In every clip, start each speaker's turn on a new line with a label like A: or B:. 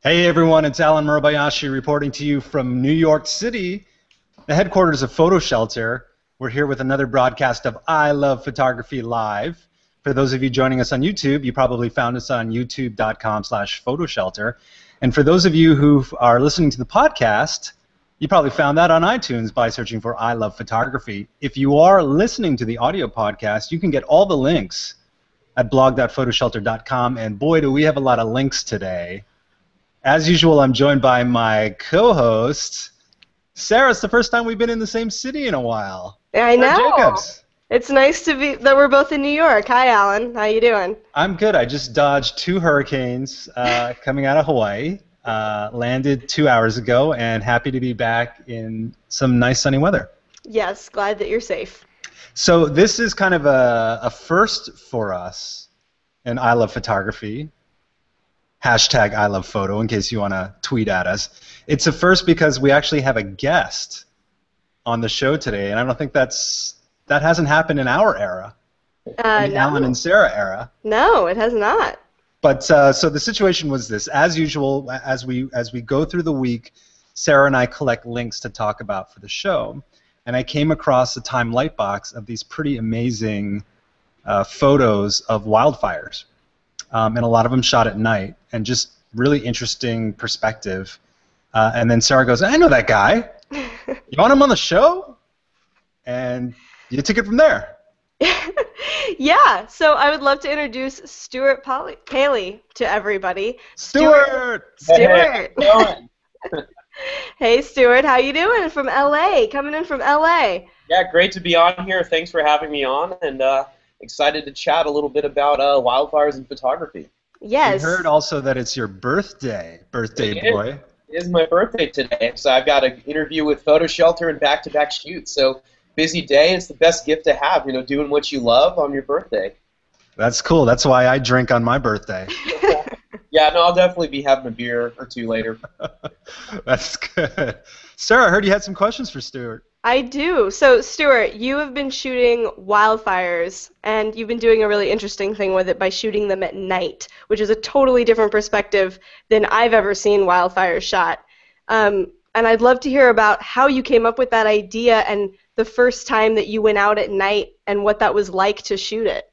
A: Hey everyone, it's Allen Murabayashi reporting to you from New York City, the headquarters of PhotoShelter. We're here with another broadcast of I Love Photography Live. For those of you joining us on YouTube, you probably found us on youtube.com/photoshelter. And for those of you who are listening to the podcast, you probably found that on iTunes by searching for I Love Photography. If you are listening to the audio podcast, you can get all the links at blog.photoshelter.com. And boy, do we have a lot of links today. As usual, I'm joined by my co-host, Sarah. It's the first time we've been in the same city in a while.
B: I know.
A: Sarah Jacobs.
B: It's nice to be that we're both in New York. Hi, Alan. How you doing?
A: I'm good. I just dodged 2 hurricanes coming out of Hawaii. Landed 2 hours ago, and happy to be back in some nice sunny weather.
B: Yes, glad that you're safe.
A: So this is kind of a first for us in I Love Photography. Hashtag I Love Photo, in case you want to tweet at us. It's a first because we actually have a guest on the show today, and I don't think that hasn't happened in our era,
B: No.
A: Alan and Sarah era.
B: No, it has not.
A: But so the situation was this: as usual, as we go through the week, Sarah and I collect links to talk about for the show, and I came across a Time Lightbox of these pretty amazing photos of wildfires. And a lot of them shot at night, and just really interesting perspective. And then Sarah goes, I know that guy. You want him on the show? And you took it from there.
B: Yeah, so I would love to introduce Stuart Palley to everybody.
A: Stuart!
B: Stuart!
C: Hey,
B: Hey, Stuart, how you doing? From LA, coming in from LA.
C: yeah, great to be on here. Thanks for having me on, and excited to chat a little bit about wildfires and photography.
B: Yes.
A: We heard also that it's your birthday boy.
C: It is my birthday today, so I've got an interview with PhotoShelter and back-to-back shoots. So busy day. It's the best gift to have, doing what you love on your birthday.
A: That's cool. That's why I drink on my birthday.
C: Yeah, no, I'll definitely be having a beer or two later.
A: That's good. Sarah, I heard you had some questions for Stuart.
B: I do. So, Stuart, you have been shooting wildfires, and you've been doing a really interesting thing with it by shooting them at night, which is a totally different perspective than I've ever seen wildfires shot. And I'd love to hear about how you came up with that idea and the first time that you went out at night and what that was like to shoot it.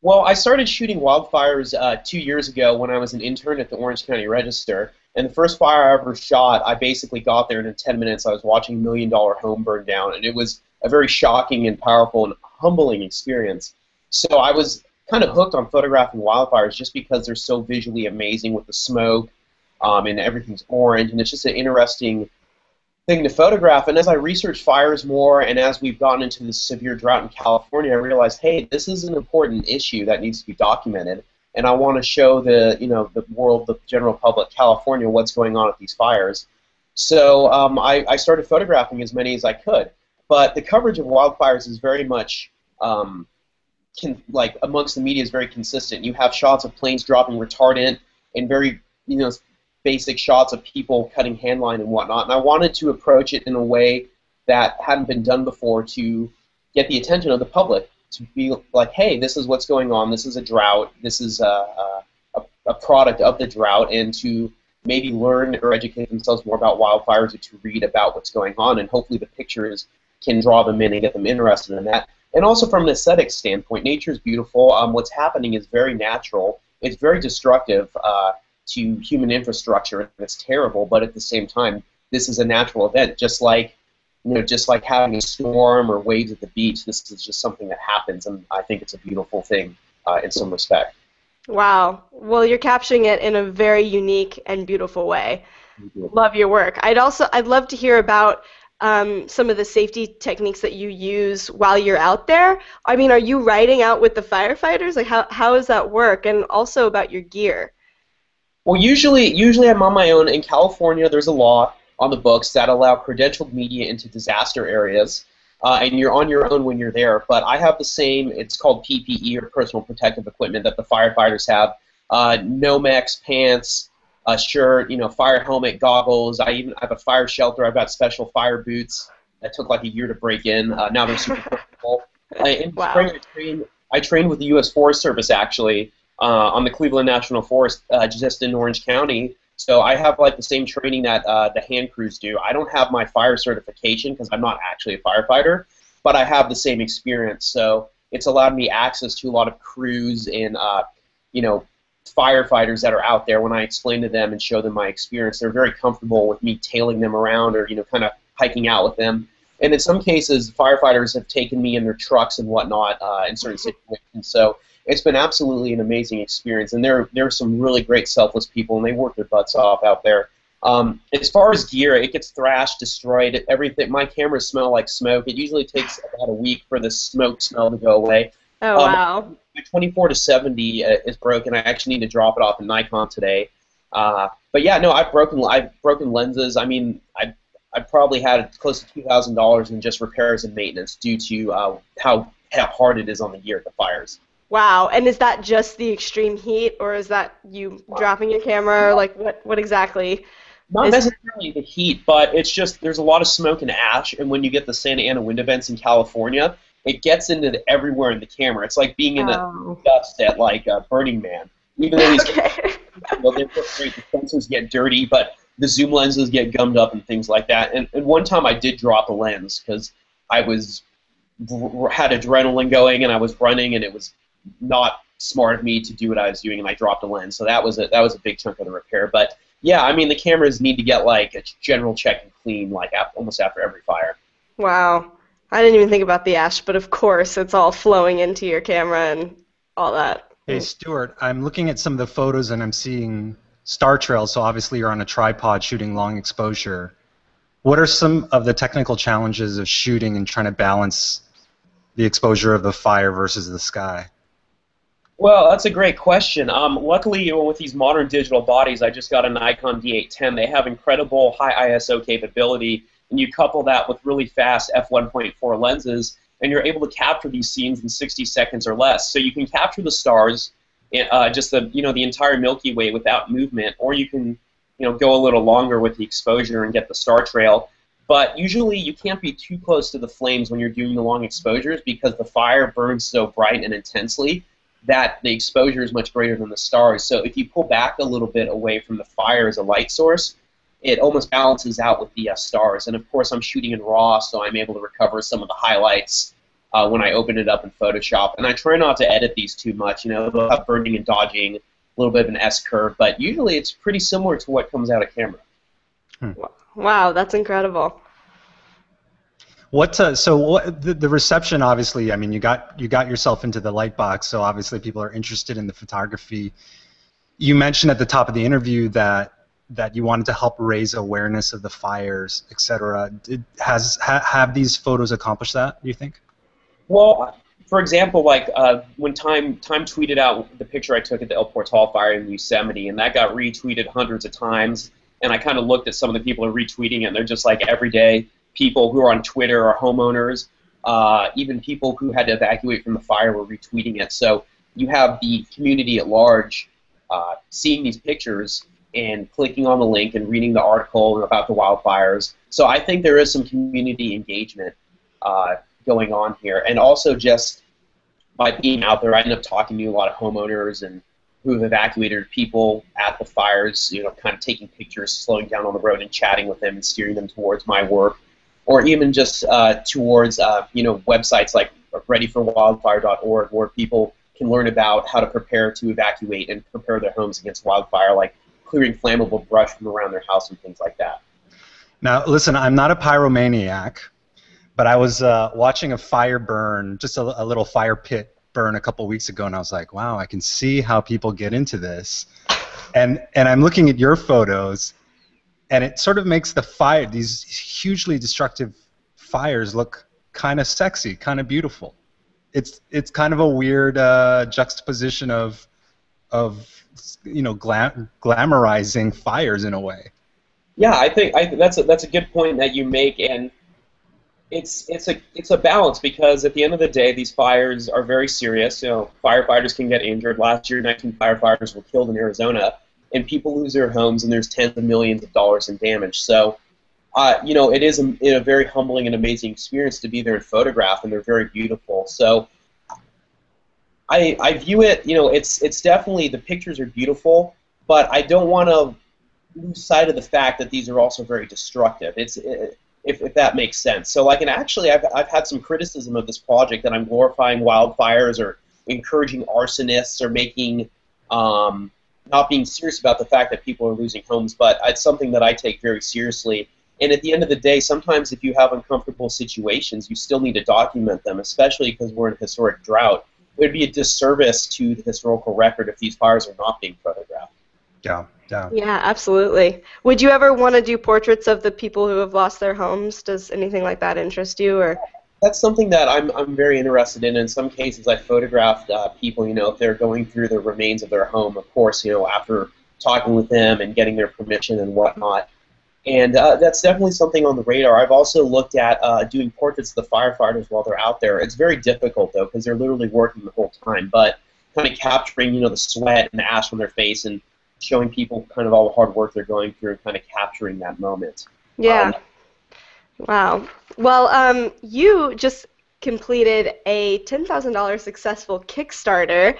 C: Well, I started shooting wildfires 2 years ago when I was an intern at the Orange County Register. And the first fire I ever shot, I basically got there, and in 10 minutes I was watching a $1 million home burn down. And it was a very shocking and powerful and humbling experience. So I was kind of hooked on photographing wildfires just because they're so visually amazing with the smoke and everything's orange. And it's just an interesting thing to photograph. And as I researched fires more, and as we've gotten into this severe drought in California, I realized, hey, this is an important issue that needs to be documented. And I want to show the world, the general public, California, what's going on with these fires. So I started photographing as many as I could. But the coverage of wildfires is very much, amongst the media, is very consistent. You have shots of planes dropping retardant and very, basic shots of people cutting handline and whatnot. And I wanted to approach it in a way that hadn't been done before to get the attention of the public. To be like, hey, this is what's going on. This is a drought. This is a product of the drought, and to maybe learn or educate themselves more about wildfires, or to read about what's going on, and hopefully the pictures can draw them in and get them interested in that. And also from an aesthetic standpoint, nature is beautiful. What's happening is very natural. It's very destructive to human infrastructure, and it's terrible. But at the same time, this is a natural event, just like having a storm or waves at the beach. This is just something that happens, and I think it's a beautiful thing in some respect.
B: Wow. Well, you're capturing it in a very unique and beautiful way. Love your work. I'd love to hear about some of the safety techniques that you use while you're out there. I mean, are you riding out with the firefighters? Like, how does that work? And also about your gear.
C: Well, usually I'm on my own. In California, there's a law on the books that allow credentialed media into disaster areas, and you're on your own when you're there. But I have the same, it's called PPE, or personal protective equipment, that the firefighters have. Nomex pants, a shirt, fire helmet, goggles. I have a fire shelter. I've got special fire boots that took like a year to break in. Now they're super comfortable. In the spring, I trained with the U.S. Forest Service, actually, on the Cleveland National Forest, just in Orange County. So I have like the same training that the hand crews do. I don't have my fire certification because I'm not actually a firefighter, but I have the same experience. So it's allowed me access to a lot of crews and you know, firefighters that are out there. When I explain to them and show them my experience, they're very comfortable with me tailing them around or, you know, kind of hiking out with them. And in some cases, firefighters have taken me in their trucks and whatnot in certain situations. So it's been absolutely an amazing experience. And there are some really great selfless people, and they work their butts off out there. As far as gear, it gets thrashed, destroyed, everything. My cameras smell like smoke. It usually takes about a week for the smoke smell to go away.
B: Oh, wow.
C: My 24-70 is broken. I actually need to drop it off in Nikon today. But yeah, no, I've broken lenses. I mean, I probably had close to $2,000 in just repairs and maintenance due to how hard it is on the gear at the fires.
B: Wow. And is that just the extreme heat, or is that you dropping your camera? Like, what exactly?
C: Not necessarily the heat, but it's just there's a lot of smoke and ash, and when you get the Santa Ana wind events in California, it gets into everywhere in the camera. It's like being in the dust at like Burning Man. Even though these well, they look great, the sensors get dirty, but the zoom lenses get gummed up and things like that. And one time I did drop a lens because I had adrenaline going and I was running, and it was not smart of me to do what I was doing, and I dropped a lens. So that was a big chunk of the repair. But yeah, I mean, the cameras need to get like a general check and clean like almost after every fire.
B: Wow. I didn't even think about the ash, but of course it's all flowing into your camera and all that.
A: Hey, Stuart, I'm looking at some of the photos and I'm seeing star trails, so obviously you're on a tripod shooting long exposure. What are some of the technical challenges of shooting and trying to balance the exposure of the fire versus the sky?
C: Well, that's a great question. Luckily, with these modern digital bodies, I just got a Nikon D810. They have incredible high ISO capability, and you couple that with really fast f1.4 lenses, and you're able to capture these scenes in 60 seconds or less. So you can capture the stars, just the entire Milky Way without movement, or you can go a little longer with the exposure and get the star trail. But usually you can't be too close to the flames when you're doing the long exposures because the fire burns so bright and intensely that the exposure is much greater than the stars. So if you pull back a little bit away from the fire as a light source, it almost balances out with the stars. And of course I'm shooting in RAW, so I'm able to recover some of the highlights when I open it up in Photoshop. And I try not to edit these too much. They'll have burning and dodging, a little bit of an S-curve, but usually it's pretty similar to what comes out of camera.
B: Wow, that's incredible.
A: The reception, obviously, I mean, you got yourself into the light box, so obviously people are interested in the photography. You mentioned at the top of the interview that you wanted to help raise awareness of the fires, etc. Have these photos accomplished that, do you think?
C: Well, for example, like when Time tweeted out the picture I took at the El Portal fire in Yosemite, and that got retweeted hundreds of times, and I kind of looked at some of the people who are retweeting it, and they're just like everyday people who are on Twitter or homeowners, even people who had to evacuate from the fire were retweeting it. So you have the community at large seeing these pictures and clicking on the link and reading the article about the wildfires. So I think there is some community engagement going on here. And also just by being out there, I end up talking to a lot of homeowners and who have evacuated people at the fires, kind of taking pictures, slowing down on the road and chatting with them and steering them towards my work. Or even just towards websites like readyforwildfire.org, where people can learn about how to prepare to evacuate and prepare their homes against wildfire, like clearing flammable brush from around their house and things like that.
A: Now, listen, I'm not a pyromaniac, but I was watching a fire burn, just a little fire pit burn a couple weeks ago, and I was like, wow, I can see how people get into this. And I'm looking at your photos, and it sort of makes the fire, these hugely destructive fires, look kind of sexy, kind of beautiful. It's kind of a weird juxtaposition of glamorizing fires in a way. Yeah,
C: I think that's a good point that you make, and it's a balance because at the end of the day, these fires are very serious. Firefighters can get injured. Last year, 19 firefighters were killed in Arizona. And people lose their homes, and there's tens of millions of dollars in damage. So, it is a very humbling and amazing experience to be there and photograph, and they're very beautiful. So, I view it, it's definitely, the pictures are beautiful, but I don't want to lose sight of the fact that these are also very destructive. If that makes sense. So like, and actually I've had some criticism of this project that I'm glorifying wildfires or encouraging arsonists or making not being serious about the fact that people are losing homes, but it's something that I take very seriously. And at the end of the day, sometimes if you have uncomfortable situations, you still need to document them, especially because we're in a historic drought. It would be a disservice to the historical record if these fires are not being photographed.
A: Yeah, yeah.
B: Yeah, absolutely. Would you ever want to do portraits of the people who have lost their homes? Does anything like that interest you? Or
C: that's something that I'm very interested in. In some cases, I photographed people, if they're going through the remains of their home, of course, after talking with them and getting their permission and whatnot. And that's definitely something on the radar. I've also looked at doing portraits of the firefighters while they're out there. It's very difficult, though, because they're literally working the whole time. But kind of capturing, the sweat and the ash on their face and showing people kind of all the hard work they're going through and kind of capturing that moment.
B: Yeah. Wow. Well, you just completed a $10,000 successful Kickstarter,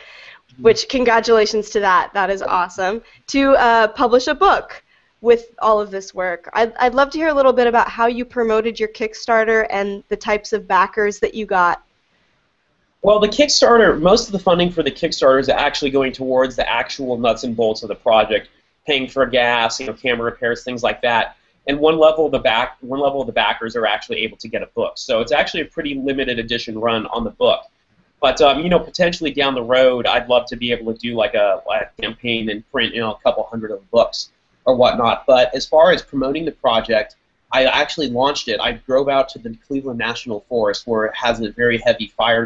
B: which congratulations to that. That is awesome. To publish a book with all of this work. I'd love to hear a little bit about how you promoted your Kickstarter and the types of backers that you got.
C: Well, the Kickstarter, most of the funding for the Kickstarter is actually going towards the actual nuts and bolts of the project, paying for gas, camera repairs, things like that. And one level of the backers are actually able to get a book. So it's actually a pretty limited edition run on the book. But potentially down the road, I'd love to be able to do like a campaign and print a couple hundred of books or whatnot. But as far as promoting the project, I actually launched it. I drove out to the Cleveland National Forest, where it has a very heavy fire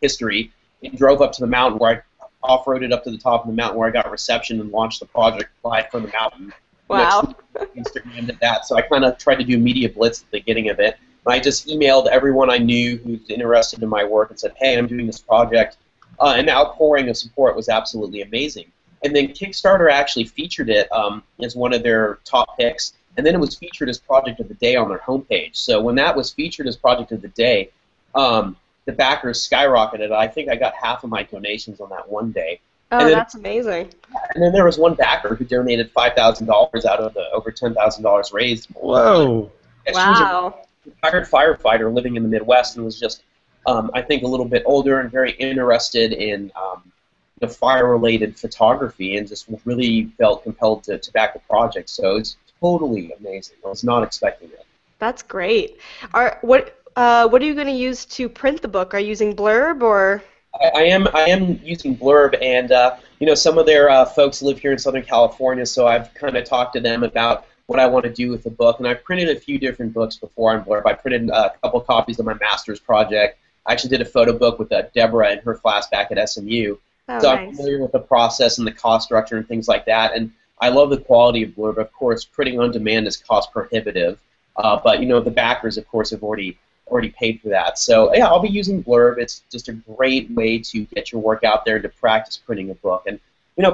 C: history, and drove up to the mountain where I off-roaded up to the top of the mountain where I got reception and launched the project live from the mountain.
B: Wow.
C: Instagram did that, so I kind of tried to do media blitz at the beginning of it. I just emailed everyone I knew who's interested in my work and said, hey, I'm doing this project. And the outpouring of support was absolutely amazing. And then Kickstarter actually featured it as one of their top picks, and then it was featured as Project of the Day on their homepage. So when that was featured as Project of the Day, the backers skyrocketed. I think I got half of my donations on that one day.
B: Oh, that's amazing.
C: And then there was one backer who donated $5,000 out of the over $10,000 raised.
A: Whoa.
B: Wow.
C: She was a retired firefighter living in the Midwest and was just, I think, a little bit older and very interested in fire-related photography and just really felt compelled to back the project. So it's totally amazing. I was not expecting it.
B: That's great. What are you going to use to print the book? Are you using Blurb or?
C: I am using Blurb, and some of their folks live here in Southern California, so I've kind of talked to them about what I want to do with the book. And I've printed a few different books before on Blurb. I printed a couple copies of my master's project. I actually did a photo book with Deborah in her class back at SMU.
B: Oh,
C: so
B: nice.
C: I'm familiar with the process and the cost structure and things like that. And I love the quality of Blurb. Of course, printing on demand is cost prohibitive, but the backers, of course, have already paid for that. So yeah, I'll be using Blurb. It's just a great way to get your work out there and to practice printing a book. And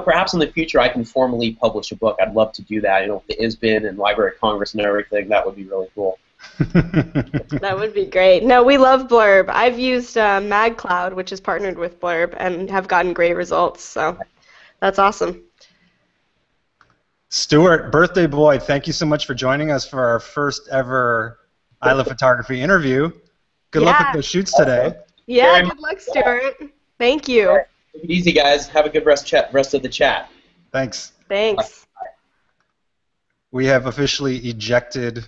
C: perhaps in the future I can formally publish a book. I'd love to do that. With the ISBN and Library of Congress and everything, that would be really cool.
B: That would be great. No, we love Blurb. I've used MagCloud, which is partnered with Blurb, and have gotten great results. So that's awesome.
A: Stuart, birthday boy, thank you so much for joining us for our first ever I Love Photography interview. Good luck with the shoots today.
B: Yeah, good luck, Stuart. Thank you.
C: Right. Take it easy, guys. Have a good rest of the chat.
A: Thanks.
B: Thanks.
A: We have officially ejected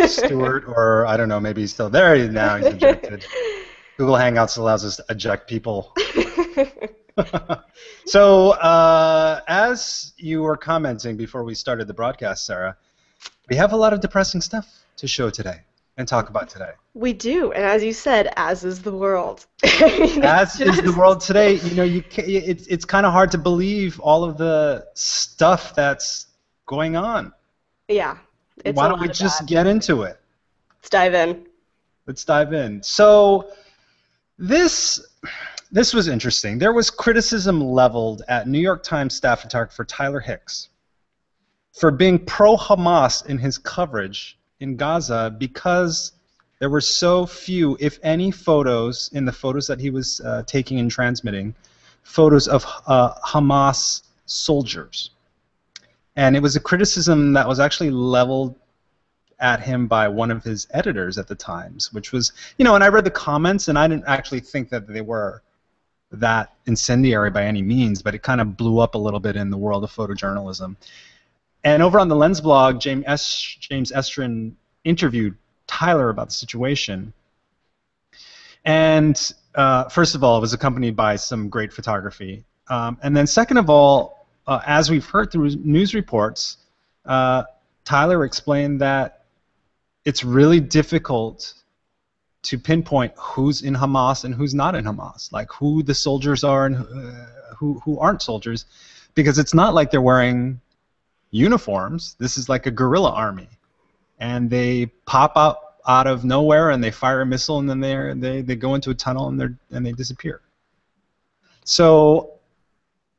A: Stuart, or I don't know, maybe he's still there now. He's ejected. Google Hangouts allows us to eject people. So, as you were commenting before we started the broadcast, Sarah, we have a lot of depressing stuff to show today and talk about today.
B: We do, and as you said, as is the world.
A: As is the world today. It's kind of hard to believe all of the stuff that's going on.
B: Yeah.
A: Why don't we just get into it?
B: Let's dive in.
A: Let's dive in. So this was interesting. There was criticism leveled at New York Times staff photographer Tyler Hicks for being pro-Hamas in his coverage in Gaza because there were so few, if any, photos in the photos that he was taking and transmitting, photos of Hamas soldiers. And it was a criticism that was actually leveled at him by one of his editors at the Times, which was, and I read the comments, and I didn't actually think that they were that incendiary by any means, but it kind of blew up a little bit in the world of photojournalism. And over on the Lens blog, James Estrin interviewed Tyler about the situation. And first of all, it was accompanied by some great photography. And then second of all, as we've heard through news reports, Tyler explained that it's really difficult to pinpoint who's in Hamas and who's not in Hamas, like who the soldiers are and who aren't soldiers, because it's not like they're wearing uniforms. This is like a guerrilla army, and they pop out of nowhere and they fire a missile, and then they go into a tunnel and they disappear. So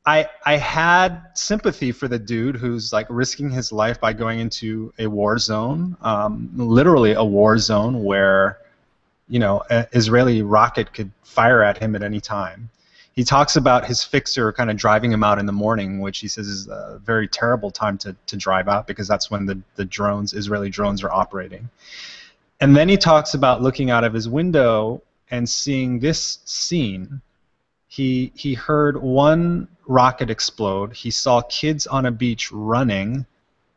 A: I had sympathy for the dude who's like risking his life by going into a war zone, literally a war zone where an Israeli rocket could fire at him at any time. He talks about his fixer kind of driving him out in the morning, which he says is a very terrible time to drive out because that's when the Israeli drones are operating. And then he talks about looking out of his window and seeing this scene. He heard one rocket explode. He saw kids on a beach running,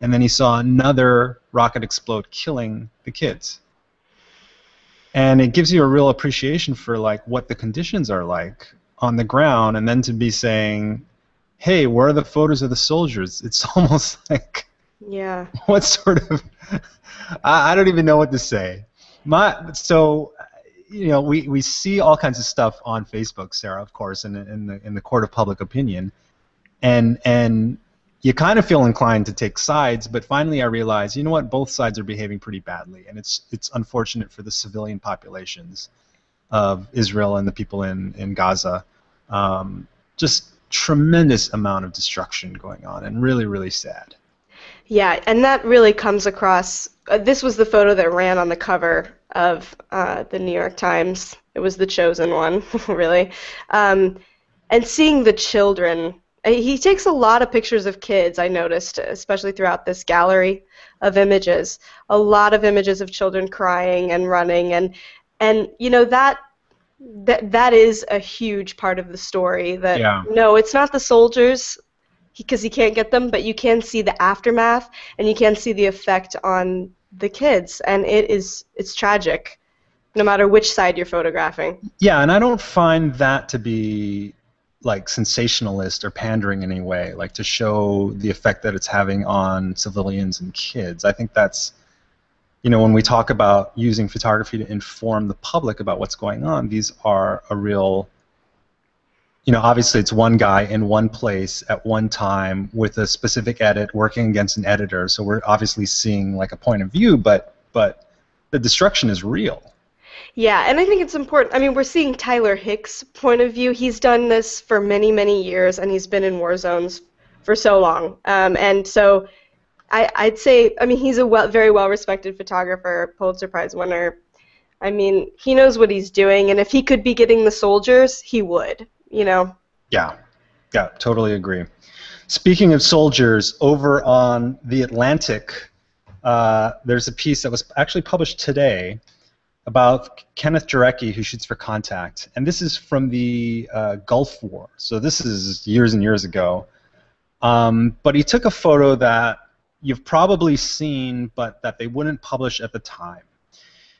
A: and then he saw another rocket explode, killing the kids. And it gives you a real appreciation for like what the conditions are like on the ground, and then to be saying, "Hey, where are the photos of the soldiers?" It's almost like,
B: yeah,
A: what sort of I don't even know what to say. We see all kinds of stuff on Facebook, Sarah, of course, in the court of public opinion, and you kind of feel inclined to take sides, but finally I realized, what, both sides are behaving pretty badly, and it's unfortunate for the civilian populations of Israel and the people in Gaza. Just tremendous amount of destruction going on, and really, really sad.
B: Yeah, and that really comes across. This was the photo that ran on the cover of the New York Times. It was the chosen one, really. And seeing the children, he takes a lot of pictures of kids, I noticed, especially throughout this gallery of images. A lot of images of children crying and running, and that is a huge part of the story. That
A: yeah.
B: No, it's not the soldiers, because he can't get them, but you can see the aftermath, and you can see the effect on the kids, and it's tragic, no matter which side you're photographing.
A: Yeah, and I don't find that to be like sensationalist or pandering in any way, like to show the effect that it's having on civilians and kids. I think that's, when we talk about using photography to inform the public about what's going on, these are a real, obviously it's one guy in one place at one time with a specific edit working against an editor, so we're obviously seeing like a point of view, but the destruction is real.
B: Yeah, and I think it's important. I mean, we're seeing Tyler Hicks' point of view. He's done this for many, many years, and he's been in war zones for so long. And so I'd say, he's a very well-respected photographer, Pulitzer Prize winner. I mean, he knows what he's doing, and if he could be getting the soldiers, he would.
A: Yeah, totally agree. Speaking of soldiers, over on The Atlantic, there's a piece that was actually published today about Kenneth Jarecke, who shoots for Contact, and this is from the Gulf War, so this is years and years ago. But he took a photo that you've probably seen, but that they wouldn't publish at the time,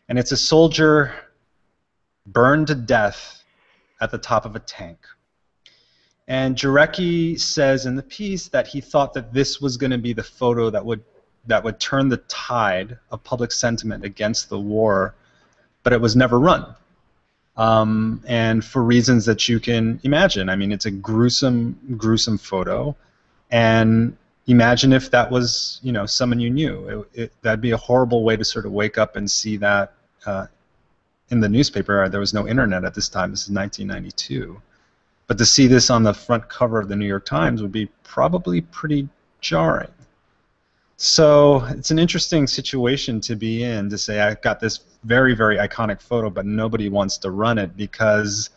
A: and it's a soldier burned to death at the top of a tank. And Jarecke says in the piece that he thought that this was going to be the photo that would turn the tide of public sentiment against the war, but it was never run. And for reasons that you can imagine. I mean, it's a gruesome, gruesome photo, and imagine if that was, someone you knew. That'd be a horrible way to sort of wake up and see that in the newspaper. There was no internet at this time. This is 1992. But to see this on the front cover of the New York Times would be probably pretty jarring. So it's an interesting situation to be in, to say I've got this very, very iconic photo, but nobody wants to run it because,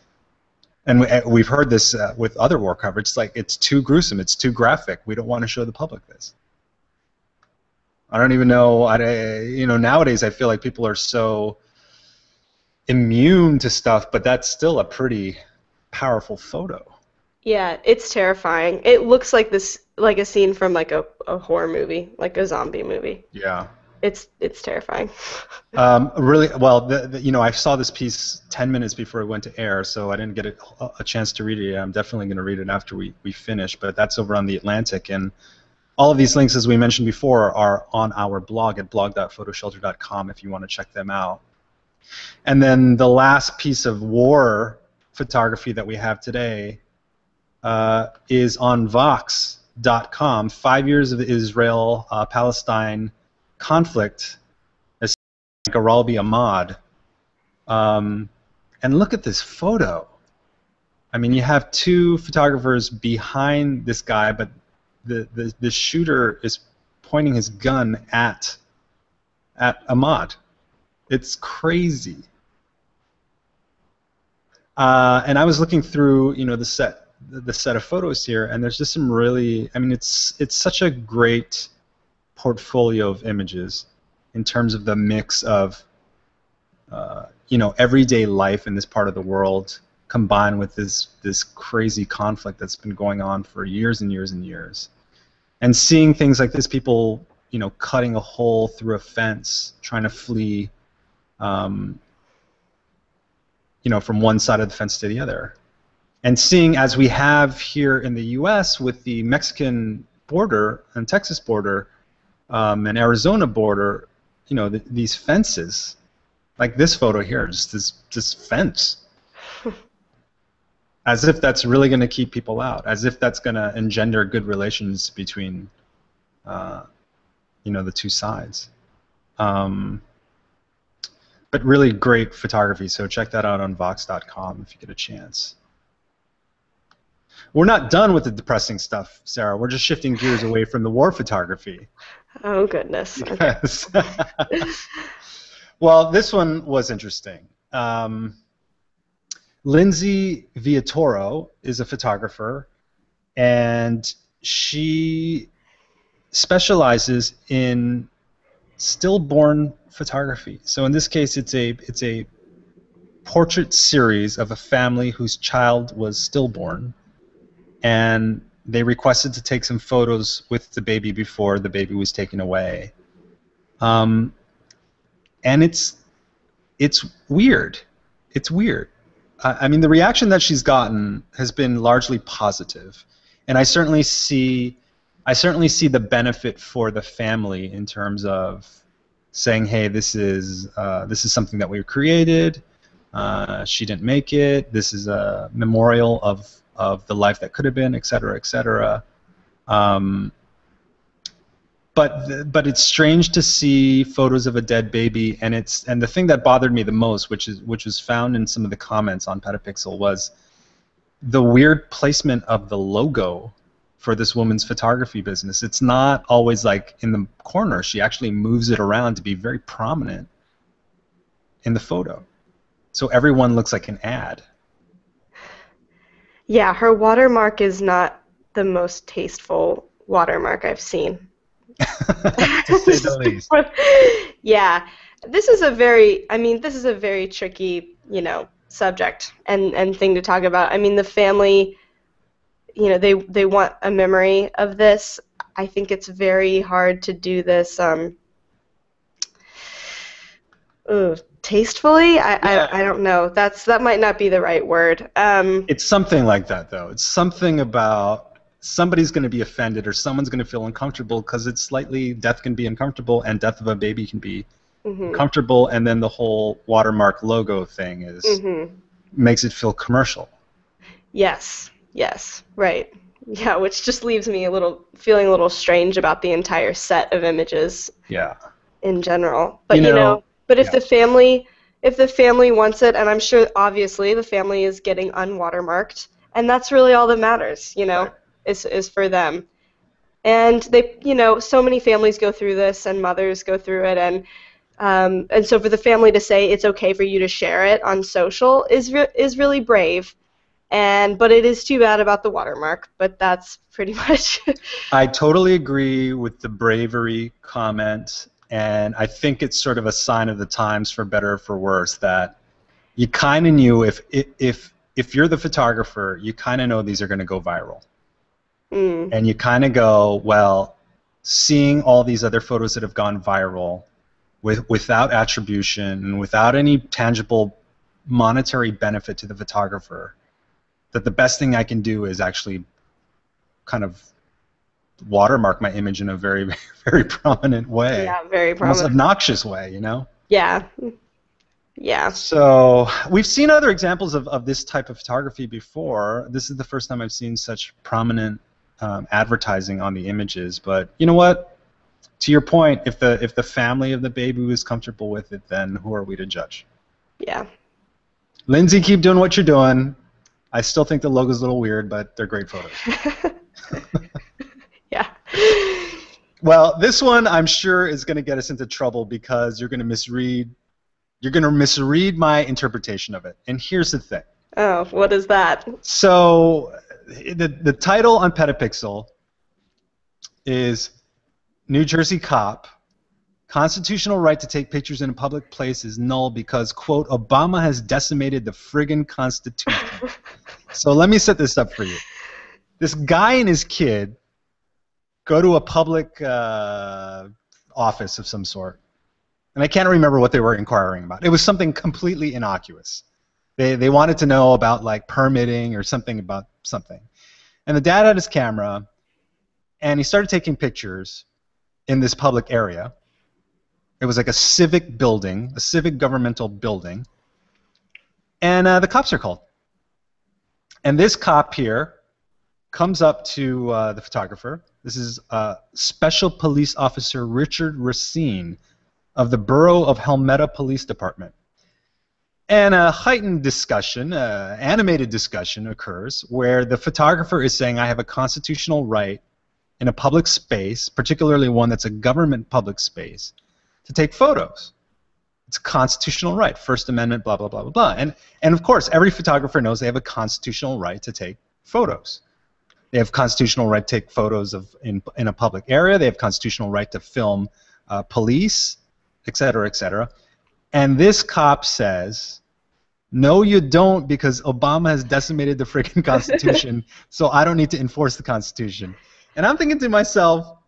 A: and we've heard this with other war coverage, it's like it's too gruesome, it's too graphic, we don't want to show the public this. I don't even know. Nowadays I feel like people are so immune to stuff, but that's still a pretty powerful photo.
B: Yeah, it's terrifying. It looks like a scene from like a horror movie, like a zombie movie.
A: Yeah.
B: It's terrifying.
A: Really, well, I saw this piece 10 minutes before it went to air, so I didn't get a chance to read it yet. I'm definitely going to read it after we finish, but that's over on The Atlantic, and all of these links, as we mentioned before, are on our blog at blog.photoshelter.com if you want to check them out. And then the last piece of war photography that we have today is on Vox.com, 5 years of the Israel-Palestine conflict, as Gharabli Ahmad. And look at this photo. I mean, you have two photographers behind this guy, but the shooter is pointing his gun at Ahmad. It's crazy. And I was looking through, the set of photos here, and there's just some really, I mean, it's such a great portfolio of images in terms of the mix of everyday life in this part of the world combined with this crazy conflict that's been going on for years and years and years, and seeing things like this, people cutting a hole through a fence trying to flee from one side of the fence to the other, and seeing, as we have here in the US with the Mexican border and Texas border and Arizona border, these fences, like this photo here, just this fence, as if that's really going to keep people out, as if that's going to engender good relations between, the two sides. But really great photography, so check that out on Vox.com if you get a chance. We're not done with the depressing stuff, Sarah. We're just shifting gears away from the war photography.
B: Oh, goodness.
A: Yes. Well, this one was interesting. Lindsey Villatoro is a photographer, and she specializes in stillborn photography. So in this case, it's a portrait series of a family whose child was stillborn, and they requested to take some photos with the baby before the baby was taken away. And it's weird. It's weird. I mean, the reaction that she's gotten has been largely positive, and I certainly see the benefit for the family in terms of saying, "Hey, this is something that we created. She didn't make it. This is a memorial of the life that could have been, et cetera, et cetera." But it's strange to see photos of a dead baby, and the thing that bothered me the most, which was found in some of the comments on Petapixel, was the weird placement of the logo for this woman's photography business. It's not always like in the corner. She actually moves it around to be very prominent in the photo, so everyone looks like an ad.
B: Yeah, her watermark is not the most tasteful watermark I've seen.
A: To say the least.
B: Yeah, this is a very tricky, subject and thing to talk about. I mean, the family, they want a memory of this. I think it's very hard to do this tastefully. I don't know. That might not be the right word.
A: It's something like that, though. It's something about somebody's going to be offended, or someone's going to feel uncomfortable, because death can be uncomfortable, and death of a baby can be uncomfortable, and then the whole watermark logo thing makes it feel commercial. Yes, right. Yeah, which just leaves me feeling a little strange about the entire set of images. Yeah. In general, but but if the family wants it, and I'm sure obviously the family is getting unwatermarked, and that's really all that matters, right. is for them. And they, so many families go through this, and mothers go through it, and so for the family to say it's okay for you to share it on social is really brave.
B: But it is too bad about the watermark, but that's pretty much.
A: I totally agree with the bravery comment, and I think it's sort of a sign of the times, for better or for worse, that you kind of knew if you're the photographer, you kind of know these are going to go viral. And you kind of go, well, seeing all these other photos that have gone viral without attribution and without any tangible monetary benefit to the photographer, that the best thing I can do is actually kind of watermark my image in a very, very prominent way.
B: Yeah, very prominent.
A: Almost obnoxious way, you know?
B: Yeah. Yeah.
A: So we've seen other examples of this type of photography before. This is the first time I've seen such prominent advertising on the images. But you know what? To your point, if the family of the baby was comfortable with it, then who are we to judge?
B: Yeah.
A: Lindsey, keep doing what you're doing. I still think the logo's a little weird, but they're great photos.
B: Yeah.
A: Well, this one I'm sure is going to get us into trouble because you're going to misread. You're going to misread my interpretation of it. And here's the thing.
B: Oh, what is that?
A: So the title on Petapixel is New Jersey Cop, Constitutional right to take pictures in a public place is null because, quote, Obama has decimated the friggin' Constitution. So let me set this up for you. This guy and his kid go to a public office of some sort. And I can't remember what they were inquiring about. It was something completely innocuous. They wanted to know about, like, permitting or something about something. And the dad had his camera, and he started taking pictures in this public area. It was like a civic building, a civic governmental building. And the cops are called. And this cop here comes up to the photographer. This is Special Police Officer Richard Racine of the Borough of Helmetta Police Department. And a heightened discussion, animated discussion occurs where the photographer is saying, I have a constitutional right in a public space, particularly one that's a government public space, to take photos. It's a constitutional right, First Amendment, blah, blah, blah, blah, blah. And of course, every photographer knows they have a constitutional right to take photos. They have constitutional right to take photos in a public area. They have constitutional right to film police, et cetera, et cetera. And this cop says, no, you don't, because Obama has decimated the freaking Constitution, so I don't need to enforce the Constitution. And I'm thinking to myself,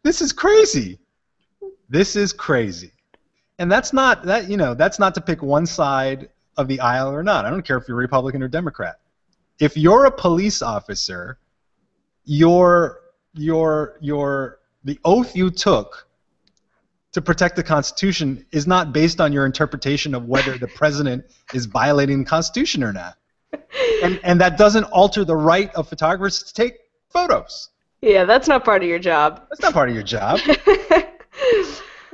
A: this is crazy. This is crazy. And that's not to pick one side of the aisle or not. I don't care if you're Republican or Democrat. If you're a police officer, the oath you took to protect the Constitution is not based on your interpretation of whether the president is violating the Constitution or not. And that doesn't alter the right of photographers to take photos.
B: Yeah, that's not part of your job.
A: That's not part of your job.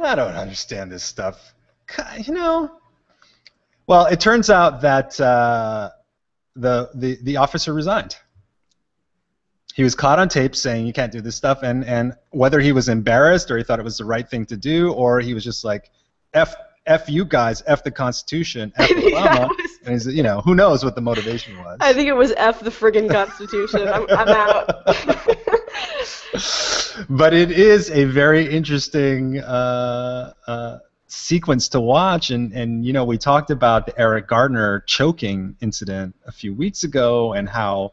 A: I don't understand this stuff. You know. Well, it turns out that the officer resigned. He was caught on tape saying you can't do this stuff, and whether he was embarrassed or he thought it was the right thing to do, or he was just like, F you guys, F the Constitution, F Obama, and he's, you know, who knows what the motivation was.
B: I think it was F the friggin' Constitution. I'm out.
A: But it is a very interesting sequence to watch, and you know, we talked about the Eric Gardner choking incident a few weeks ago, and how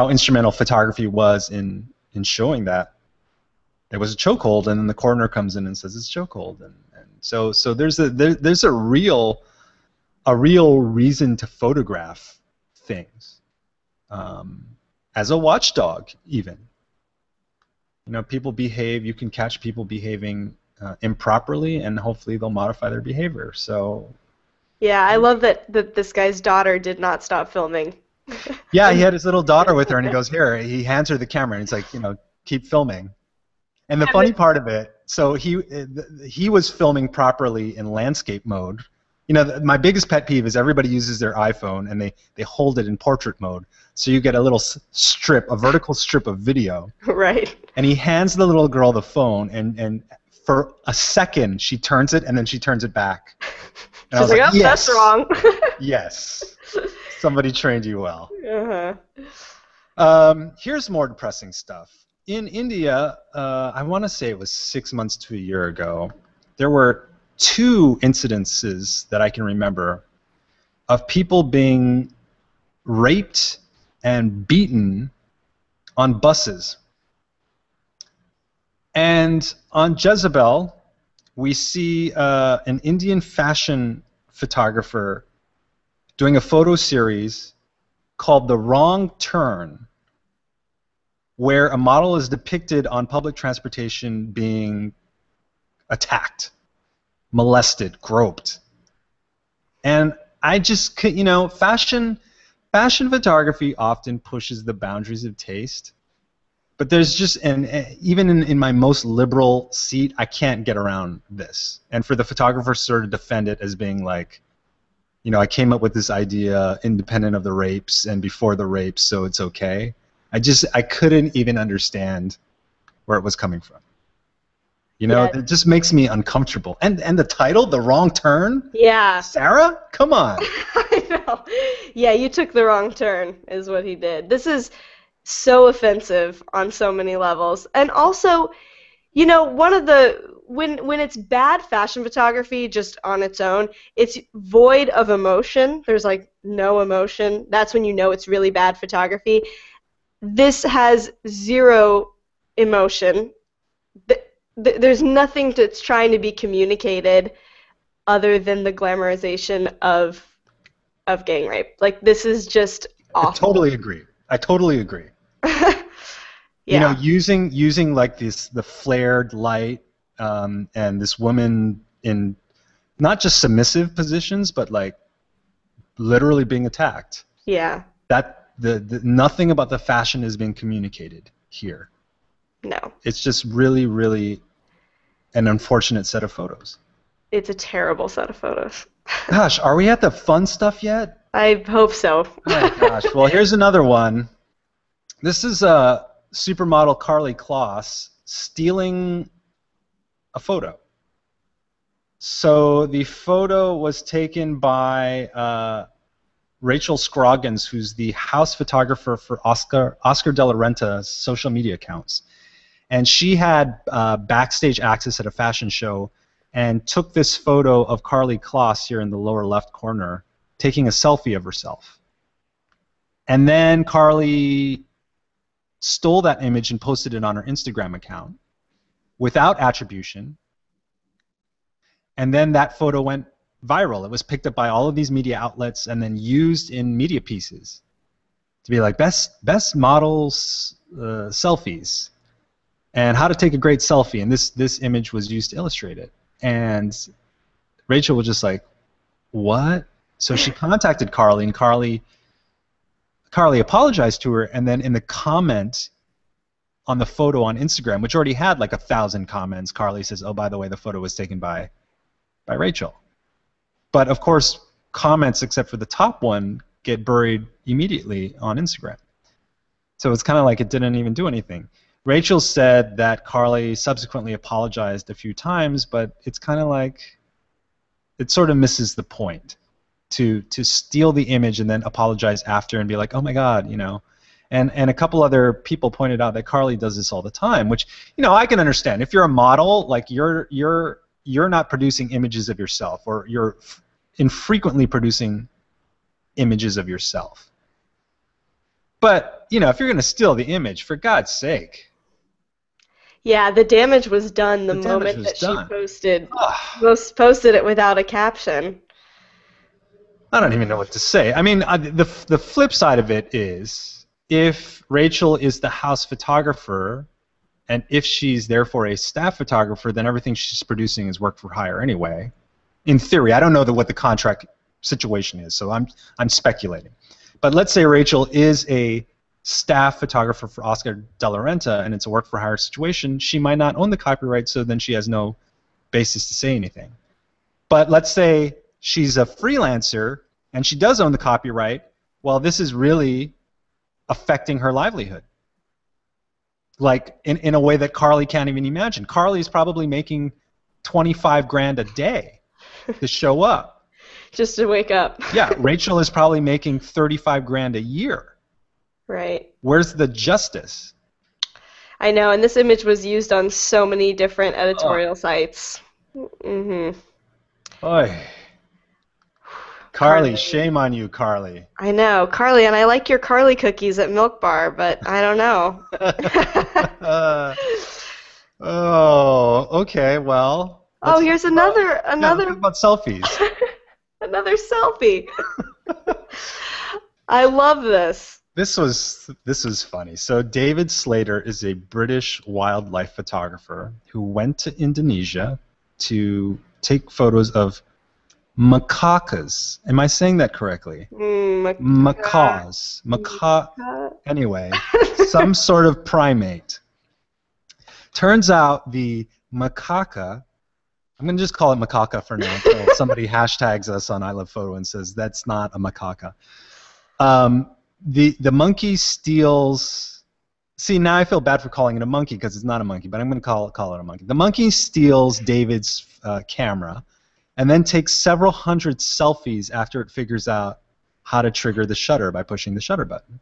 A: instrumental photography was in showing that there was a chokehold, and then the coroner comes in and says it's chokehold, and so there's a real reason to photograph things as a watchdog, even. You know, people behave. You can catch people behaving improperly, and hopefully they'll modify their behavior. So. Yeah,
B: I love that this guy's daughter did not stop filming.
A: Yeah, he had his little daughter with her, and he goes, here, he hands her the camera, and he's like, you know, keep filming. And the funny part of it, so he was filming properly in landscape mode. You know, my biggest pet peeve is everybody uses their iPhone, and they hold it in portrait mode, so you get a little strip, a vertical strip of video.
B: Right.
A: And he hands the little girl the phone, and for a second, she turns it, and then she turns it back. And
B: she's like, oh, yes. That's wrong.
A: Yes. Somebody trained you well. Here's more depressing stuff. In India, I want to say it was 6 months to a year ago, there were 2 incidences that I can remember of people being raped and beaten on buses. And on Jezebel, we see an Indian fashion photographer doing a photo series called The Wrong Turn, where a model is depicted on public transportation being attacked, molested, groped. And I just, you know, fashion photography often pushes the boundaries of taste. But there's just, even in my most liberal seat, I can't get around this. And for the photographer sort of defend it as being like, you know, I came up with this idea independent of the rapes and before the rapes, so it's okay. I couldn't even understand where it was coming from. You know, It just makes me uncomfortable. And the title, The Wrong Turn?
B: Yeah.
A: Sarah? Come on.
B: I know. Yeah, you took the wrong turn, is what he did. This is so offensive on so many levels. And also, you know, when it's bad fashion photography just on its own, it's void of emotion. There's like no emotion. That's when you know it's really bad photography. This has zero emotion. There's nothing that's trying to be communicated other than the glamorization of gang rape. Like, this is just awful.
A: I totally agree.
B: Yeah.
A: You know, using like the flared light and this woman in not just submissive positions, but like literally being attacked.
B: Yeah.
A: That nothing about the fashion is being communicated here.
B: No.
A: It's just really, really an unfortunate set of photos.
B: It's a terrible set of photos.
A: Gosh, are we at the fun stuff yet?
B: I hope so.
A: Oh my gosh. Well, here's another one. This is supermodel Karlie Kloss stealing a photo. So the photo was taken by Rachel Scroggins, who's the house photographer for Oscar de la Renta's social media accounts. And she had backstage access at a fashion show and took this photo of Karlie Kloss here in the lower left corner, taking a selfie of herself. And then Karlie stole that image and posted it on her Instagram account without attribution. And then that photo went viral. It was picked up by all of these media outlets and then used in media pieces to be like best models selfies and how to take a great selfie. And this image was used to illustrate it. And Rachel was just like, what? So she contacted Karlie, and Karlie apologized to her, and then in the comment on the photo on Instagram, which already had like 1,000 comments, Karlie says, oh, by the way, the photo was taken by Rachel. But of course, comments except for the top one get buried immediately on Instagram. So it's kind of like it didn't even do anything. Rachel said that Karlie subsequently apologized a few times, but it's kind of like it sort of misses the point to steal the image and then apologize after and be like, oh my God, you know. And a couple other people pointed out that Karlie does this all the time, which, you know, I can understand. If you're a model, like you're not producing images of yourself, or you're infrequently producing images of yourself. But, you know, if you're going to steal the image, for God's sake.
B: Yeah, the damage was done the moment that she posted it without a caption.
A: I don't even know what to say. I mean, the flip side of it is, if Rachel is the house photographer, and if she's therefore a staff photographer, then everything she's producing is work for hire anyway. In theory, I don't know what the contract situation is, so I'm speculating. But let's say Rachel is a staff photographer for Oscar de la Renta, and it's a work for hire situation. She might not own the copyright, so then she has no basis to say anything. But let's say she's a freelancer and she does own the copyright. Well, this is really affecting her livelihood, like in a way that Karlie can't even imagine. Karlie's probably making $25 grand a day to show up.
B: Just to wake up.
A: Yeah, Rachel is probably making 35 grand a year.
B: Right.
A: Where's the justice?
B: I know, and this image was used on so many different editorial sites. Mm-hmm.
A: Oy. Karlie, shame on you, Karlie.
B: I know, Karlie, and I like your Karlie cookies at Milk Bar, but I don't know.
A: Oh, okay, well.
B: Oh, here's another.
A: Yeah, let's talk about selfies.
B: Another selfie. I love this.
A: This was funny. So David Slater is a British wildlife photographer who went to Indonesia to take photos of macaques. Am I saying that correctly? Macaques. Anyway, some sort of primate. Turns out the macaque, I'm going to just call it macaque for now until somebody hashtags us on I Love Photo and says that's not a macaque. The monkey steals. See, now I feel bad for calling it a monkey because it's not a monkey, but I'm going to call it a monkey. The monkey steals David's camera and then takes several hundred selfies after it figures out how to trigger the shutter by pushing the shutter button.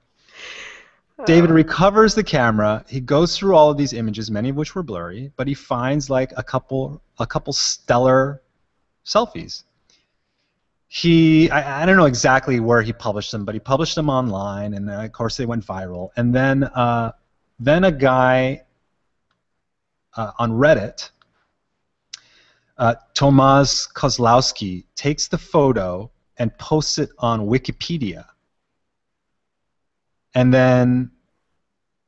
A: David recovers the camera. He goes through all of these images, many of which were blurry, but he finds like a couple stellar selfies. I don't know exactly where he published them, but he published them online, and of course they went viral. And then a guy on Reddit, Tomasz Kozlowski, takes the photo and posts it on Wikipedia. And then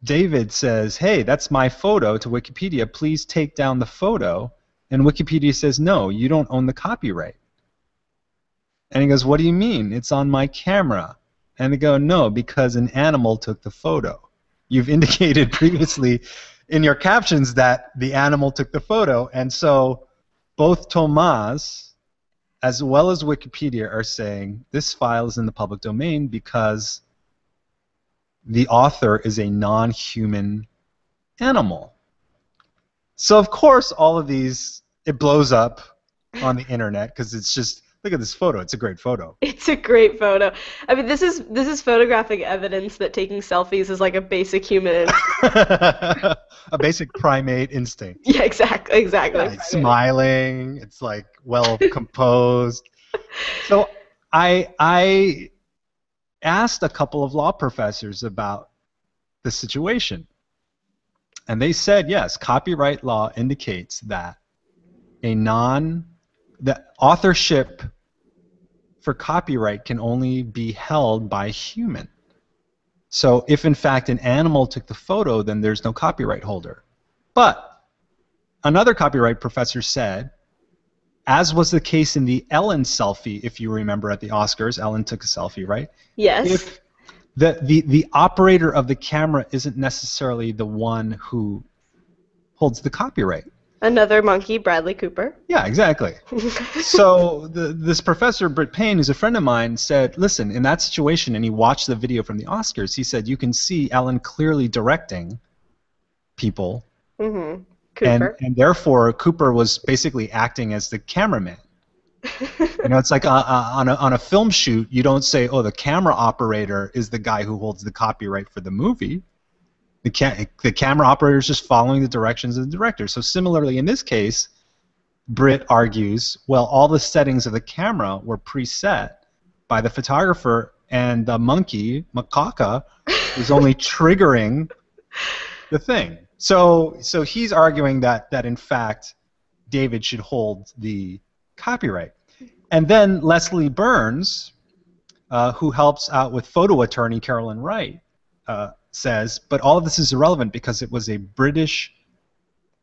A: David says, "Hey, that's my photo," to Wikipedia. "Please take down the photo." And Wikipedia says, "No, you don't own the copyright." And he goes, "What do you mean? It's on my camera." And they go, "No, because an animal took the photo. You've indicated previously in your captions that the animal took the photo." And so both Tomasz as well as Wikipedia are saying this file is in the public domain because the author is a non-human animal. So of course all of these, it blows up on the internet because it's just, look at this photo. It's a great photo.
B: It's a great photo. I mean, this is photographic evidence that taking selfies is like a basic human.
A: A basic primate instinct.
B: Yeah, exactly.
A: Yeah, it's smiling. It's like well composed. So I asked a couple of law professors about the situation, and they said yes, copyright law indicates that the authorship for copyright can only be held by human. So if in fact an animal took the photo, then there's no copyright holder. But another copyright professor said, as was the case in the Ellen selfie, if you remember at the Oscars, Ellen took a selfie, right?
B: Yes.
A: If the operator of the camera isn't necessarily the one who holds the copyright.
B: Another monkey, Bradley Cooper.
A: Yeah, exactly. So this professor, Britt Payne, who's a friend of mine, said, listen, in that situation, and he watched the video from the Oscars, he said, you can see Ellen clearly directing people.
B: Mm-hmm. Cooper.
A: And therefore, Cooper was basically acting as the cameraman. You know, it's like on a film shoot, you don't say, oh, the camera operator is the guy who holds the copyright for the movie. The camera operator is just following the directions of the director. So similarly, in this case, Britt argues, well, all the settings of the camera were preset by the photographer, and the monkey, macaque, is only triggering the thing. So he's arguing that in fact, David should hold the copyright. And then Leslie Burns, who helps out with photo attorney Carolyn Wright, says, but all of this is irrelevant because it was a British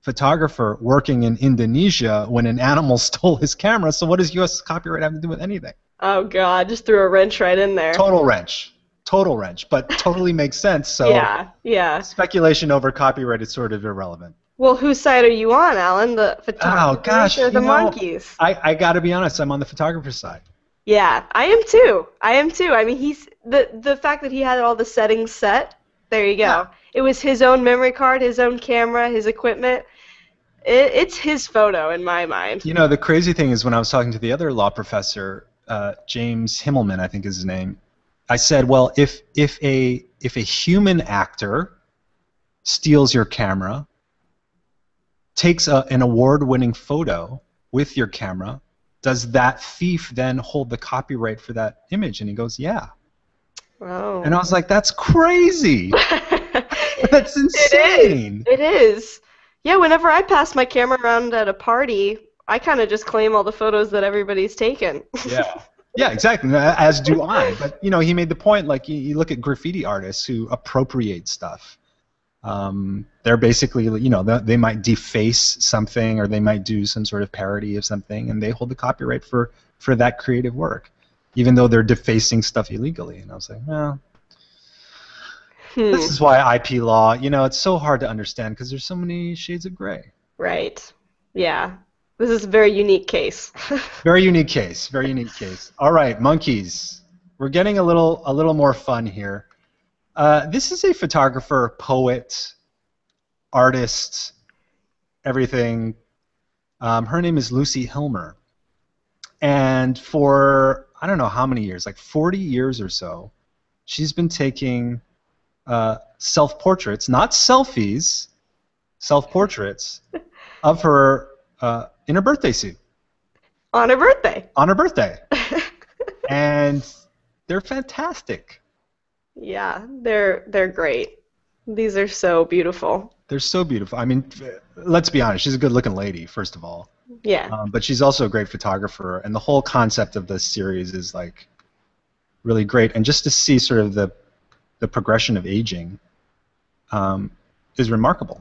A: photographer working in Indonesia when an animal stole his camera, so what does U.S. copyright have to do with anything?
B: Oh, God, just threw a wrench right in there.
A: Total wrench, but totally makes sense, so
B: yeah.
A: Speculation over copyright is sort of irrelevant.
B: Well, whose side are you on, Alan? The photographers or the monkeys?
A: I got to be honest, I'm on the photographer's side.
B: Yeah, I am too. I mean, he's the fact that he had all the settings set, there you go. Yeah. It was his own memory card, his own camera, his equipment. It's his photo in my mind.
A: You know, the crazy thing is when I was talking to the other law professor, James Himmelman, I think is his name. I said, well, if a human actor steals your camera, takes an award-winning photo with your camera, does that thief then hold the copyright for that image? And he goes, yeah.
B: Oh.
A: And I was like, that's crazy. That's insane.
B: It is. Yeah, whenever I pass my camera around at a party, I kind of just claim all the photos that everybody's taken.
A: Yeah. Yeah, exactly. As do I. But, you know, he made the point, like, you look at graffiti artists who appropriate stuff. They're basically, you know, they might deface something, or they might do some sort of parody of something, and they hold the copyright for that creative work, even though they're defacing stuff illegally. And I was like, well, this is why IP law, you know, it's so hard to understand because there's so many shades of gray.
B: Right. Yeah. This is a very unique case.
A: Very unique case. Very unique case. All right, monkeys. We're getting a little more fun here. This is a photographer, poet, artist, everything. Her name is Lucy Hilmer. And for, I don't know how many years, like 40 years or so, she's been taking self-portraits, not selfies, self-portraits of her in her birthday suit.
B: On her birthday.
A: On her birthday. And they're fantastic.
B: Yeah, they're great. These are so beautiful.
A: They're so beautiful. I mean, let's be honest. She's a good-looking lady, first of all.
B: Yeah.
A: But she's also a great photographer, and the whole concept of this series is like really great. And just to see sort of the progression of aging is remarkable.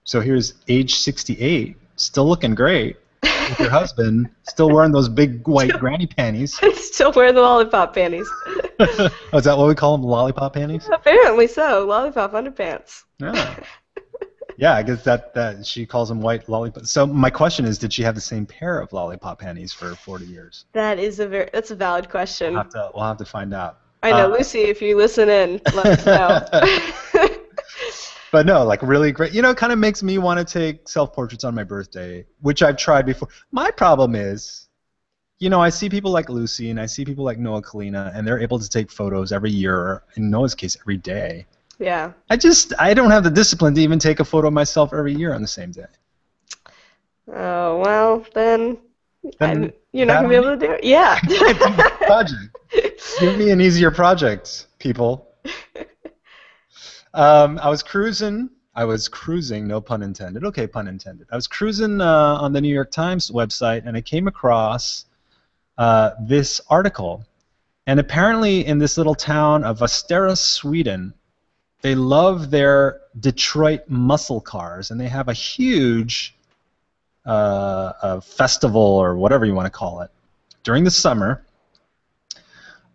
A: So here's age 68, still looking great with your husband, still wearing those big white granny panties.
B: Still wearing the lollipop panties.
A: Oh, is that what we call them, lollipop panties?
B: Apparently so, lollipop underpants.
A: Yeah. Yeah, I guess that she calls them white lollipop. So my question is, did she have the same pair of lollipop panties for 40 years?
B: That's a valid question.
A: We'll have to find out.
B: I know, Lucy, if you listen in, let us know.
A: But no, like really great. You know, it kind of makes me want to take self-portraits on my birthday, which I've tried before. My problem is, you know, I see people like Lucy and I see people like Noah Kalina, and they're able to take photos every year, in Noah's case, every day.
B: Yeah.
A: I don't have the discipline to even take a photo of myself every year on the same day.
B: Oh, well, then you're not going to be able to do it. Yeah.
A: Project. Give me an easier project, people. I was cruising, no pun intended. Okay, pun intended. I was cruising on the New York Times website, and I came across this article. And apparently in this little town of Västerås, Sweden, they love their Detroit muscle cars, and they have a huge festival, or whatever you want to call it, during the summer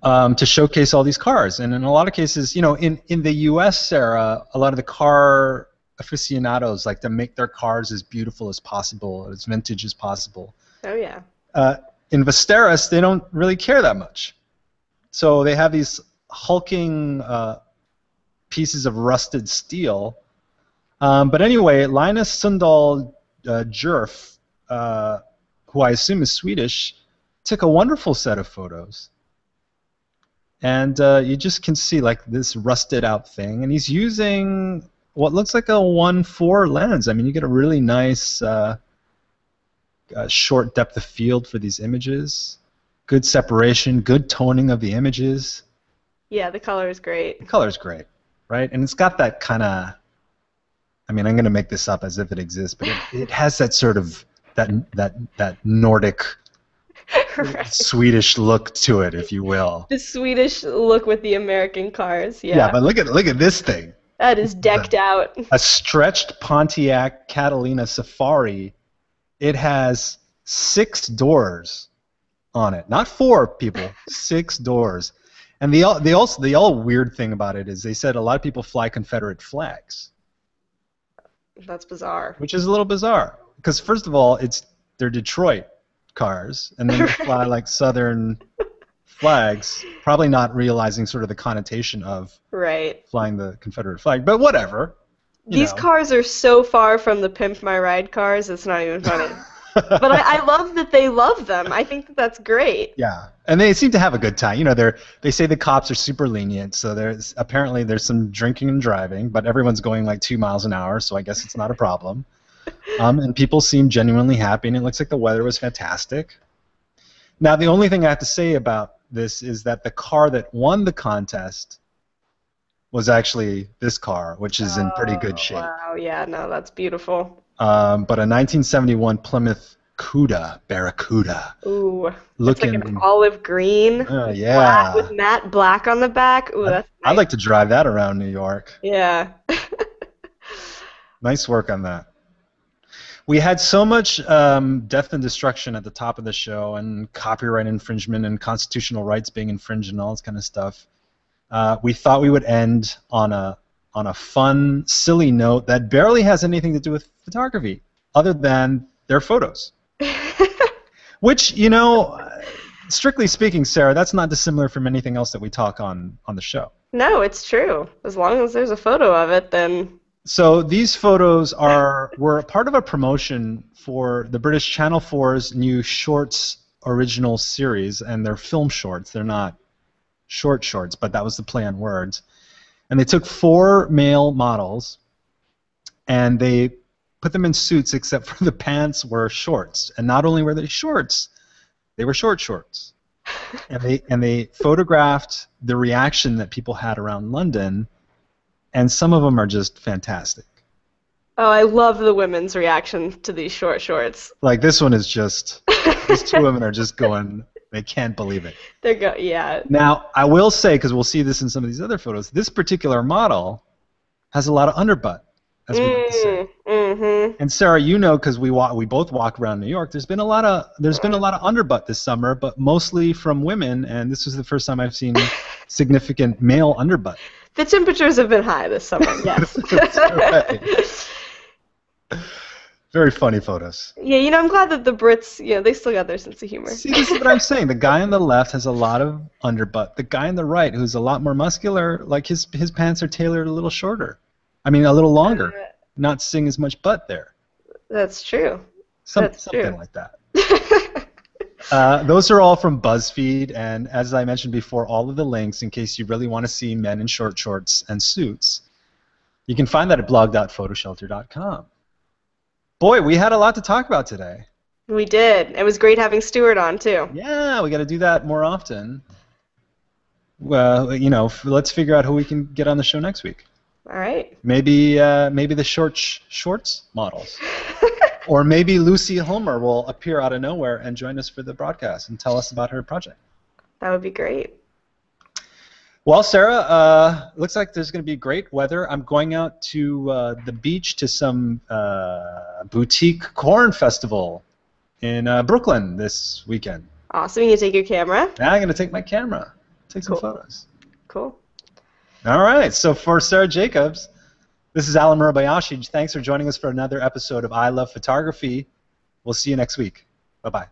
A: to showcase all these cars. And in a lot of cases, you know, in the U.S., Sarah, a lot of the car aficionados like to make their cars as beautiful as possible, as vintage as possible.
B: Oh, yeah.
A: In Västerås, they don't really care that much. So they have these hulking pieces of rusted steel. But anyway, Linus Sundahl-Djerf, who I assume is Swedish, took a wonderful set of photos. And you just can see like this rusted out thing, and he's using what looks like a 1.4 lens. I mean, you get a really nice short depth of field for these images, good separation, good toning of the images.
B: Yeah, the color is great.
A: The color is great, right? And it's got that kind of, I mean, I'm going to make this up as if it exists, but it has that sort of that Nordic. Right. Swedish look to it, if you will.
B: The Swedish look with the American cars, yeah.
A: Yeah, but look at this thing.
B: That is decked out.
A: A stretched Pontiac Catalina Safari. It has 6 doors on it, not 4 people, 6 doors. And the all weird thing about it is they said a lot of people fly Confederate flags.
B: That's bizarre.
A: Which is a little bizarre because first of all, they're Detroit cars, and then they fly like Southern flags, probably not realizing sort of the connotation of flying the Confederate flag, but whatever.
B: These cars are so far from the Pimp My Ride cars, it's not even funny. But I love that they love them. I think that that's great.
A: Yeah, and they seem to have a good time. You know, they say the cops are super lenient, so there's some drinking and driving, but everyone's going like 2 miles an hour, so I guess it's not a problem. And people seem genuinely happy, and it looks like the weather was fantastic. Now, the only thing I have to say about this is that the car that won the contest was actually this car, which is in pretty good shape.
B: Wow, yeah, no, that's beautiful.
A: But a 1971 Plymouth Barracuda.
B: Ooh,
A: looking
B: it's like an olive green.
A: Yeah.
B: With matte black on the back. Ooh, that's nice.
A: I'd like to drive that around New York.
B: Yeah.
A: Nice work on that. We had so much death and destruction at the top of the show, and copyright infringement and constitutional rights being infringed and all this kind of stuff. We thought we would end on a fun, silly note that barely has anything to do with photography, other than their photos. Which, you know, strictly speaking, Sarah, that's not dissimilar from anything else that we talk on the show.
B: No, it's true. As long as there's a photo of it, then...
A: So these photos were part of a promotion for the British Channel 4's new Shorts original series, and they're film shorts. They're not shorts, but that was the play on words. And they took 4 male models, and they put them in suits, except for the pants were shorts. And not only were they shorts, they were shorts. And they photographed the reaction that people had around London. And some of them are just fantastic.
B: Oh, I love the women's reaction to these short shorts.
A: Like this one is just, these 2 women are just going, they can't believe it.
B: Yeah.
A: Now, I will say, because we'll see this in some of these other photos, this particular model has a lot of underbutt, as we like to say.
B: Mm-hmm.
A: And Sarah, you know, because we both walk around New York, there's been a lot of underbutt this summer, but mostly from women, and this was the first time I've seen significant male underbutt.
B: The temperatures have been high this summer, yes.
A: That's right. Very funny photos.
B: Yeah, you know, I'm glad that the Brits, they still got their sense of humor.
A: See, this is what I'm saying. The guy on the left has a lot of underbutt. The guy on the right, who's a lot more muscular, like his pants are tailored a little shorter. I mean, a little longer. Not seeing as much butt there.
B: That's true.
A: Something like that. Those are all from BuzzFeed, and as I mentioned before, all of the links, in case you really want to see men in short shorts and suits, you can find that at blog.photoshelter.com. Boy, we had a lot to talk about today.
B: We did. It was great having Stuart on, too.
A: Yeah, we got to do that more often. Well, you know, let's figure out who we can get on the show next week.
B: All right.
A: Maybe the shorts models. Or maybe Lucy Hilmer will appear out of nowhere and join us for the broadcast and tell us about her project.
B: That would be great.
A: Well, Sarah, looks like there's going to be great weather. I'm going out to the beach to some boutique corn festival in Brooklyn this weekend.
B: Awesome. You can take your camera.
A: Yeah, I'm going to take my camera, take some photos.
B: Cool.
A: All right. So for Sarah Jacobs, this is Allen Murabayashi. Thanks for joining us for another episode of I Love Photography. We'll see you next week. Bye-bye.